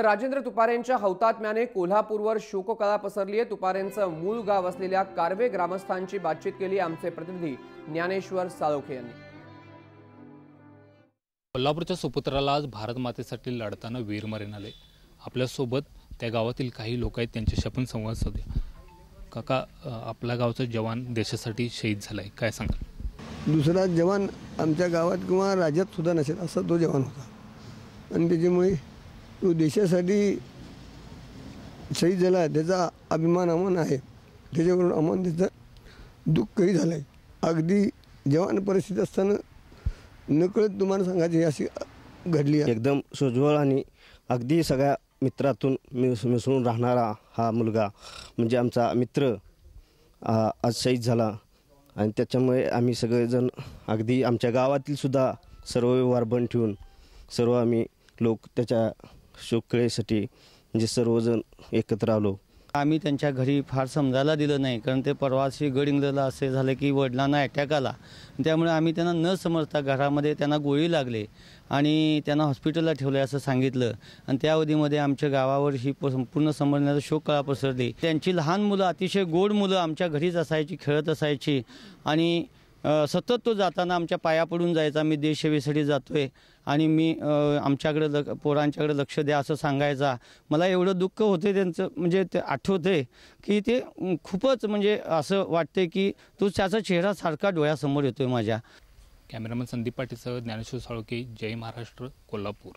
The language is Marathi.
राजेंद्र तुपारेंच्या हौतात्म्याने कोल्हापूरवर शोककळा पसरली आहे। तुपारेंचं मूळ गाव असलेल्या कारवे ग्रामस्थांची बातचीत केली आमचे प्रतिनिधी ज्ञानेश्वर साळोखे यांनी। कोल्हापूरच्या सुपुत्राला आज भारत मातेसाठी लढताना वीरमरण आले। आपल्या सोबत त्या गावातील काही लोक आहेत, त्यांच्याशी आपण संवाद साधूया। काका, आपल्या गावचा जवान देशासाठी शहीद झालाय, काय सांगाल? दुसरा जवान आमच्या गावात किंवा राज्यात सुद्धा नसेल असा तो जवान होता आणि त्याच्यामुळे तो देशासाठी शहीद झाला, त्याचा अभिमान आम्हाला आहे। त्याच्याकडून आम्हाला त्याचं दुःखही झालं आहे। अगदी जवान परिस्थिती असताना नकळत तुम्हाला सांगायची अशी घडली आहे। एकदम सोज्वळ आणि अगदी सगळ्या मित्रातून मिसळून राहणारा हा मुलगा म्हणजे आमचा मित्र आज शहीद झाला आणि त्याच्यामुळे आम्ही सगळेजण अगदी आमच्या गावातील सुद्धा सर्व व्यवहार बंद ठेवून सर्व आम्ही लोक त्याच्या शोककळेसाठी म्हणजे सर्वजण एकत्र आलो। आम्ही त्यांच्या घरी फार समजायला दिलं नाही, कारण ते परवाशी गडिंगला असे झाले की वडिलांना अटॅक आला। त्यामुळे आम्ही त्यांना न समजता घरामध्ये त्यांना गोळी लागले आणि त्यांना हॉस्पिटलला ठेवले असं सांगितलं आणि त्या अवधीमध्ये आमच्या गावावर ही संपूर्ण संबंधाचा शोककळा पसरली। त्यांची लहान मुलं, अतिशय गोड मुलं आमच्या घरीच असायची, खेळत असायची आणि सतत तो जाताना आमच्या पाया पडून जायचा, मी देशसेवेसाठी जातोय आणि मी आमच्याकडे पोरांच्याकडे लक्ष द्या असं सांगायचा। मला एवढं दुःख होते त्यांचं, म्हणजे ते आठवते की ते खूपच म्हणजे असं वाटते की तो त्याचा चेहरा सारखा डोळ्यासमोर येतोय माझ्या। कॅमेरामन संदीप पाटीलसह ज्ञानेश्वर साळोखे, जय महाराष्ट्र, कोल्हापूर।